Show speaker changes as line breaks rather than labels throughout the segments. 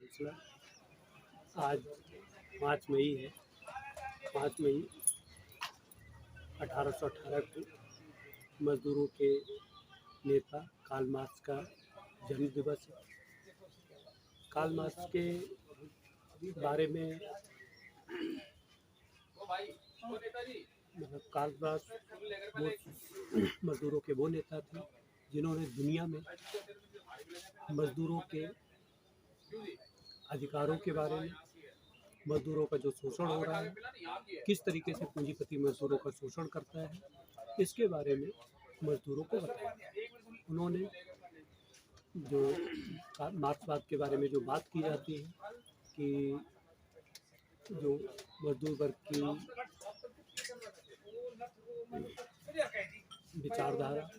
सिलसिला। आज 5 मई है। 5 मई 1818 को मजदूरों के नेता कार्ल मार्क्स का जन्म दिवस है। कार्ल मार्क्स के बारे में कार्ल मार्क्स वो मजदूरों के वो नेता थे जिन्होंने दुनिया में मजदूरों के अधिकारों के बारे में, मजदूरों का जो शोषण हो रहा है, किस तरीके से पूंजीपति मजदूरों का शोषण करता है, इसके बारे में मजदूरों को बताया। उन्होंने जो मार्क्सवाद के बारे में जो बात की जाती है कि जो मजदूर वर्ग की विचारधारा,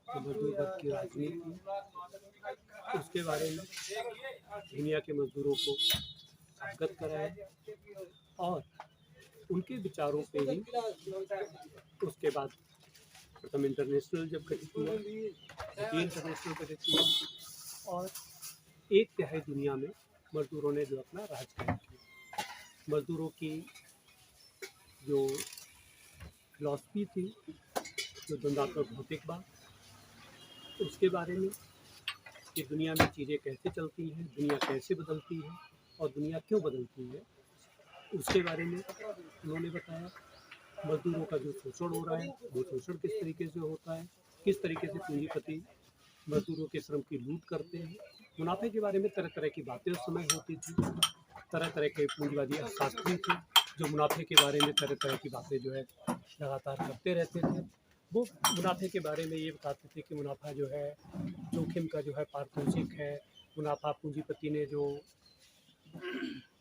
मजदूर वर्ग की राजनीति, उसके बारे में दुनिया के मजदूरों को अवगत कराया और उनके विचारों पे ही उसके बाद प्रथम इंटरनेशनल जब गठित हुआ, द्वितीय इंटरनेशनल गठित हुआ और 1/3 दुनिया में मजदूरों ने जो अपना राज कायम किया। मजदूरों की जो फिलॉसफी थी, जो द्वंद्वात्मक भौतिकवाद, उसके बारे में कि दुनिया में चीज़ें कैसे चलती हैं, दुनिया कैसे बदलती है और दुनिया क्यों बदलती है, उसके बारे में उन्होंने बताया। मजदूरों का जो शोषण हो रहा है, वो शोषण किस तरीके से होता है, किस तरीके से पूंजीपति मजदूरों के श्रम की लूट करते हैं। मुनाफे के बारे में तरह तरह की बातें उस समय होती थी। तरह तरह के पूंजीवादी अर्थशास्त्री थे जो मुनाफे के बारे में तरह तरह की बातें जो है लगातार करते रहते थे। वो मुनाफे के बारे में ये बताते थे कि मुनाफा जो है जोखिम का जो है पारितोषिक है, मुनाफा पूंजीपति ने जो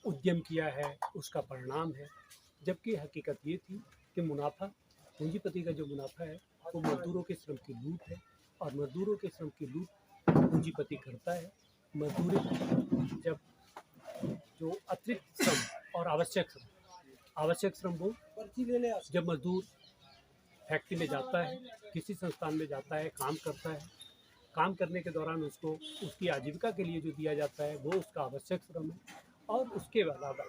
उद्यम किया है उसका परिणाम है। जबकि हकीकत ये थी कि मुनाफा, पूंजीपति का जो मुनाफा है वो मजदूरों के श्रम की लूट है और मजदूरों के श्रम की लूट पूंजीपति करता है। मजदूरी जब जो अतिरिक्त श्रम और आवश्यक श्रम वो जब मजदूर फैक्ट्री में जाता है, किसी संस्थान में जाता है, काम करता है, काम करने के दौरान उसको उसकी आजीविका के लिए जो दिया जाता है वो उसका आवश्यक श्रम है। और उसके अलावा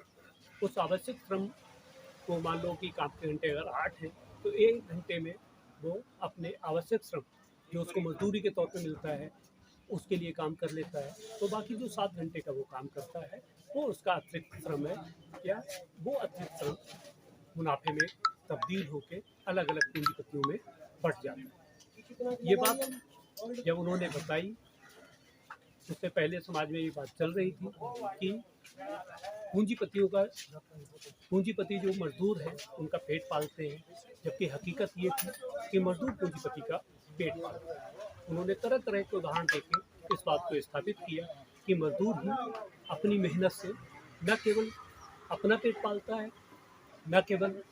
उस आवश्यक श्रम को मान लो कि काम के घंटे अगर 8 हैं तो 1 घंटे में वो अपने आवश्यक श्रम जो उसको मजदूरी के तौर पे मिलता है उसके लिए काम कर लेता है। तो बाकी जो 7 घंटे का वो काम करता है वो उसका अतिरिक्त श्रम है, या वो अतिरिक्त श्रम मुनाफे में तब्दील होकर अलग अलग पूंजीपतियों में बंट जाता है। ये बात जब उन्होंने बताई, उससे पहले समाज में ये बात चल रही थी कि पूंजीपति जो मजदूर हैं उनका पेट पालते हैं, जबकि हकीकत ये थी कि मजदूर पूंजीपति का पेट पालते हैं। उन्होंने तरह तरह के उदाहरण देके इस बात को स्थापित किया कि मजदूर ही अपनी मेहनत से न केवल अपना पेट पालता है, न केवल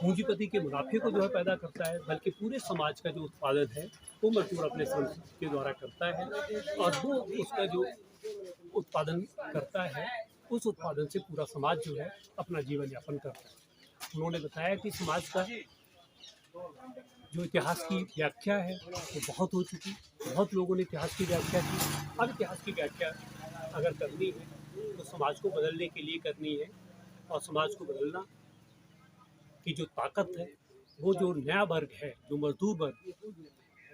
पूंजीपति के मुनाफे को जो है पैदा करता है, बल्कि पूरे समाज का जो उत्पादन है वो मजदूर अपने श्रम के द्वारा करता है और वो उसका जो उत्पादन करता है उस उत्पादन से पूरा समाज जो है अपना जीवन यापन करता है। उन्होंने बताया कि समाज का जो इतिहास की व्याख्या है वो बहुत हो चुकी, बहुत लोगों ने इतिहास की व्याख्या की। अब इतिहास की व्याख्या अगर करनी है तो समाज को बदलने के लिए करनी है और समाज को बदलना की जो ताकत है वो जो नया वर्ग है, जो मजदूर वर्ग,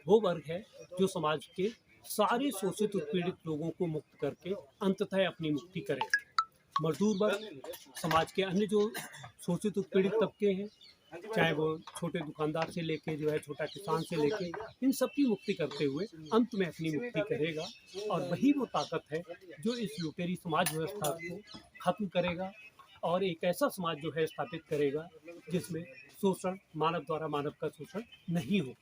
वो वर्ग है जो समाज के सारे शोषित उत्पीड़ित लोगों को मुक्त करके अंततः अपनी मुक्ति करे। मजदूर वर्ग समाज के अन्य जो शोषित उत्पीड़ित तबके हैं, चाहे वो छोटे दुकानदार से लेके जो है छोटा किसान से लेके, इन सब की मुक्ति करते हुए अंत में अपनी मुक्ति करेगा। और वही वो ताकत है जो इस लुटेरी समाज व्यवस्था को खत्म करेगा और एक ऐसा समाज जो है स्थापित करेगा जिसमें शोषण, मानव द्वारा मानव का शोषण नहीं हो।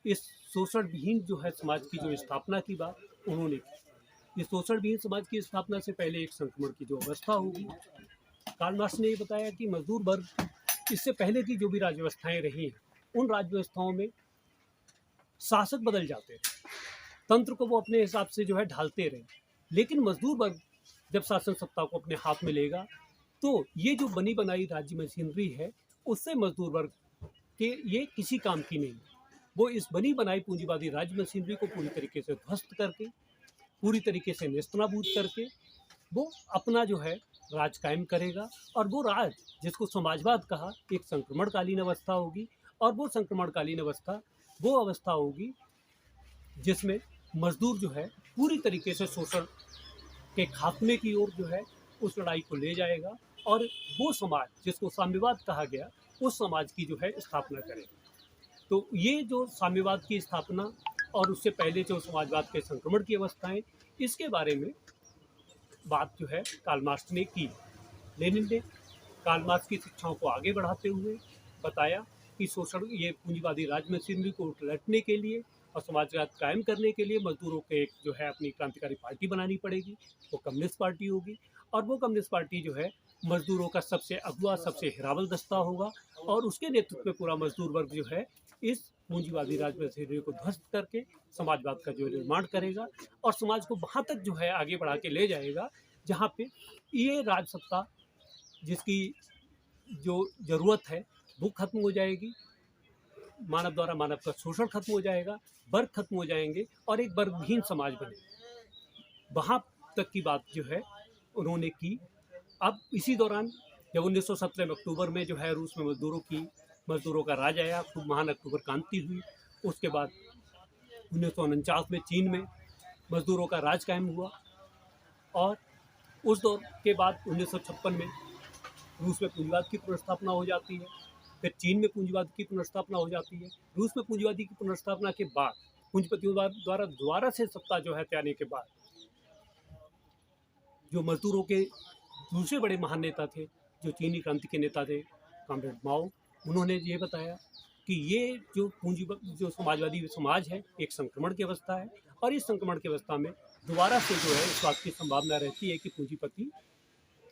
इस शोषण विहीन जो है समाज की जो स्थापना की बात उन्होंने की। इस शोषण विहीन समाज की स्थापना से पहले एक संक्रमण की जो अवस्था होगी, कार्ल मार्क्स ने ये बताया कि मजदूर वर्ग इससे पहले की जो भी राज्य व्यवस्थाएं रही हैं उन राज्य व्यवस्थाओं में शासक बदल जाते हैं, तंत्र को वो अपने हिसाब से जो है ढालते रहे, लेकिन मजदूर वर्ग जब शासन सत्ता को अपने हाथ में लेगा तो ये जो बनी बनाई राज्य मशीनरी है उससे मजदूर वर्ग के ये किसी काम की नहीं। वो इस बनी बनाई पूंजीवादी राज्य मशीनरी को पूरी तरीके से ध्वस्त करके पूरी तरीके से नेस्तनाबूद करके वो अपना जो है राज कायम करेगा। और वो राज जिसको समाजवाद कहा, एक संक्रमणकालीन अवस्था होगी। और वो संक्रमणकालीन अवस्था वो अवस्था होगी जिसमें मजदूर जो है पूरी तरीके से शोषण के खात्मे की ओर जो है उस लड़ाई को ले जाएगा, और वो समाज जिसको साम्यवाद कहा गया, उस समाज की जो है स्थापना करेगा। तो ये जो साम्यवाद की स्थापना और उससे पहले जो समाजवाद के संक्रमण की अवस्थाएं, इसके बारे में बात जो है कार्ल मार्क्स ने की। लेनिन ने कार्ल मार्क्स की शिक्षाओं को आगे बढ़ाते हुए बताया कि शोषण, ये पूंजीवादी राज मशीनरी को उलटने के लिए और समाजवाद कायम करने के लिए मजदूरों के एक जो है अपनी क्रांतिकारी पार्टी बनानी पड़ेगी, वो कम्युनिस्ट पार्टी होगी। और वो कम्युनिस्ट पार्टी जो है मजदूरों का सबसे अगुआ, सबसे हिरावल दस्ता होगा, और उसके नेतृत्व में पूरा मजदूर वर्ग जो है इस पूंजीवादी राज मशीनरी को ध्वस्त करके समाजवाद का जो निर्माण करेगा, और समाज को वहाँ तक जो है आगे बढ़ा के ले जाएगा जहाँ पे ये राज सत्ता जिसकी जो ज़रूरत है वो खत्म हो जाएगी, मानव द्वारा मानव का शोषण खत्म हो जाएगा, वर्ग खत्म हो जाएंगे और एक वर्गहीन समाज बने। वहाँ तक की बात जो है उन्होंने की। अब इसी दौरान जब 1917 में अक्टूबर में जो है रूस में मजदूरों का राज आया, खूब महान अक्टूबर क्रांति हुई। उसके बाद 1949 में चीन में मजदूरों का राज कायम हुआ, और उस दौर के बाद 1956 में रूस में पूंजीवाद की पुनर्स्थापना हो जाती है। फिर चीन में पूंजीवाद की पुनर्स्थापना हो जाती है। रूस में पूंजीवादी की पुनर्स्थापना के बाद पूंजीपतियों द्वारा दोबारा से सत्ता जो है आने के बाद जो मजदूरों के दूसरे बड़े महान नेता थे, जो चीनी क्रांति के नेता थे, कॉमरेड माओ, उन्होंने ये बताया कि ये जो समाजवादी समाज है एक संक्रमण की अवस्था है, और इस संक्रमण की अवस्था में दोबारा से जो है इस बात की संभावना रहती है कि पूंजीपति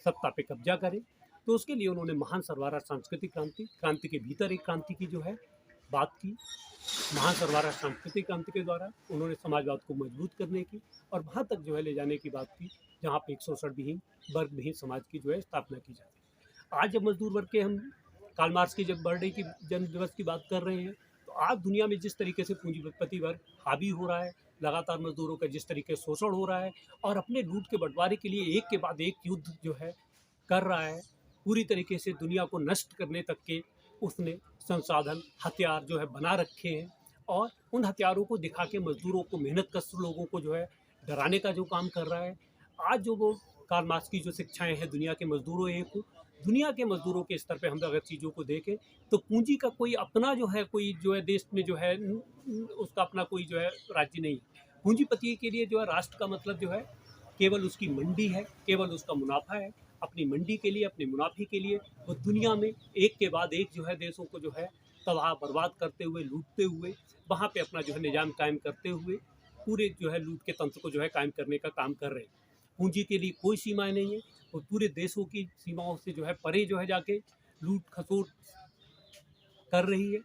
सत्ता पे कब्जा करे। तो उसके लिए उन्होंने महान सर्वहारा सांस्कृतिक क्रांति के भीतर एक क्रांति की जो है बात की। महान सर्वहारा सांस्कृतिक क्रांति के द्वारा उन्होंने समाजवाद को मजबूत करने की और वहाँ तक जो है ले जाने की बात की जहाँ पे एक शोषण विहीन, वर्ग विहीन समाज की जो है स्थापना की जाती है। आज जब मजदूर वर्ग के हम कार्ल मार्क्स की जब बर्थडे की जन्म दिवस की बात कर रहे हैं, तो आज दुनिया में जिस तरीके से पूंजीपति वर्ग हावी हो रहा है, लगातार मजदूरों का जिस तरीके से शोषण हो रहा है और अपने लूट के बंटवारे के लिए एक के बाद एक युद्ध जो है कर रहा है, पूरी तरीके से दुनिया को नष्ट करने तक के उसने संसाधन, हथियार जो है बना रखे हैं, और उन हथियारों को दिखा के मजदूरों को, मेहनत कश लोगों को जो है डराने का जो काम कर रहा है। आज जो वो कार्ल मार्क्स की जो शिक्षाएं हैं दुनिया के मजदूरों दुनिया के मजदूरों के स्तर पे हम अगर चीज़ों को देखें तो पूंजी का कोई अपना कोई जो है देश में जो है उसका अपना कोई जो है राज्य नहीं है। पूंजीपति के लिए जो है राष्ट्र का मतलब जो है केवल उसकी मंडी है, केवल उसका मुनाफा है। अपनी मंडी के लिए, अपने मुनाफे के लिए वो दुनिया में एक के बाद एक जो है देशों को जो है तबाह बर्बाद करते हुए, लूटते हुए, वहाँ पे अपना जो है निजाम कायम करते हुए पूरे जो है लूट के तंत्र को जो है कायम करने का काम कर रहे हैं। पूंजी के लिए कोई सीमाएं नहीं है, वो पूरे देशों की सीमाओं से जो है परे जो है जाके लूट खसोट कर रही है।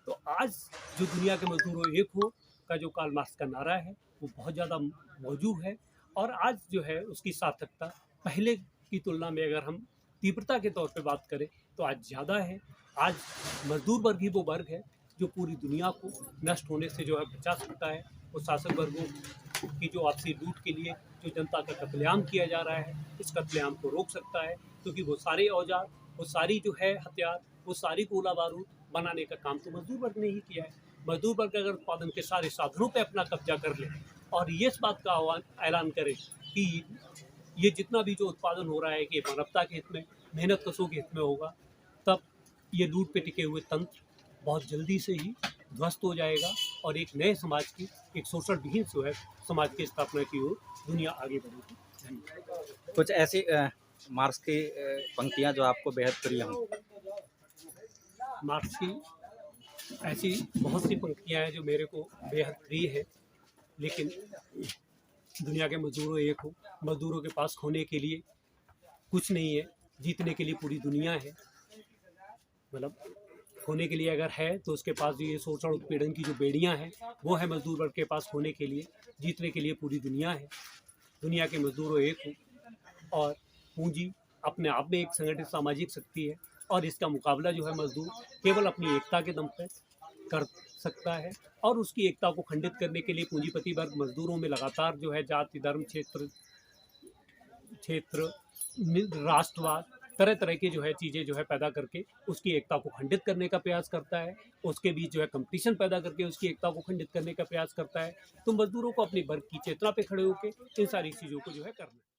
तो आज जो दुनिया के मजदूरों एक हो का जो कार्ल मार्क्स का नारा है वो बहुत ज़्यादा मौजूद है, और आज जो है उसकी सार्थकता पहले की तुलना में अगर हम तीव्रता के तौर पे बात करें तो आज ज़्यादा है। आज मजदूर वर्ग ही वो वर्ग है जो पूरी दुनिया को नष्ट होने से जो है बचा सकता है। वो शासक वर्गों की जो आपसी लूट के लिए जो जनता का कत्लेआम किया जा रहा है, इस कत्लेआम को रोक सकता है, क्योंकि वो सारे औजार, वो सारी जो है हथियार, वो सारी गोला बारूद बनाने का काम तो मजदूर वर्ग ने ही किया है। मजदूर वर्ग अगर उत्पादन के सारे साधनों पर अपना कब्जा कर ले और ये इस बात का ऐलान करे कि ये जितना भी जो उत्पादन हो रहा है कि मानवता के हित में, मेहनत कशों के हित में होगा, तब ये लूट पे टिके हुए तंत्र बहुत जल्दी से ही ध्वस्त हो जाएगा और एक नए समाज की, एक शोषण विहीन जो है समाज की स्थापना की ओर दुनिया आगे बढ़ेगी। धन्यवाद।
कुछ ऐसी मार्क्स की पंक्तियां जो आपको बेहद प्रिय हों?
मार्क्स की ऐसी बहुत सी पंक्तियां हैं जो मेरे को बेहद प्रिय है, लेकिन दुनिया के मजदूरों एक हो, मजदूरों के पास खोने के लिए कुछ नहीं है, जीतने के लिए पूरी दुनिया है। मतलब खोने के लिए अगर है तो उसके पास ये शोषण उत्पीड़न की जो बेड़ियां हैं वो है मजदूर वर्ग के पास खोने के लिए, जीतने के लिए पूरी दुनिया है। दुनिया के मजदूरों एक हो, और पूंजी अपने आप में एक संगठित सामाजिक शक्ति है, और इसका मुकाबला जो है मजदूर केवल अपनी एकता के दम पर कर सकता है और उसकी एकता को खंडित करने के लिए पूंजीपति वर्ग मजदूरों में लगातार जो है जाति, धर्म, क्षेत्र, राष्ट्रवाद, तरह तरह की जो है चीज़ें जो है पैदा करके उसकी एकता को खंडित करने का प्रयास करता है। उसके बीच जो है कंपटीशन पैदा करके उसकी एकता को खंडित करने का प्रयास करता है। तो मजदूरों को अपने वर्ग की चेतना पे खड़े होकर इन सारी चीज़ों को जो है करना है।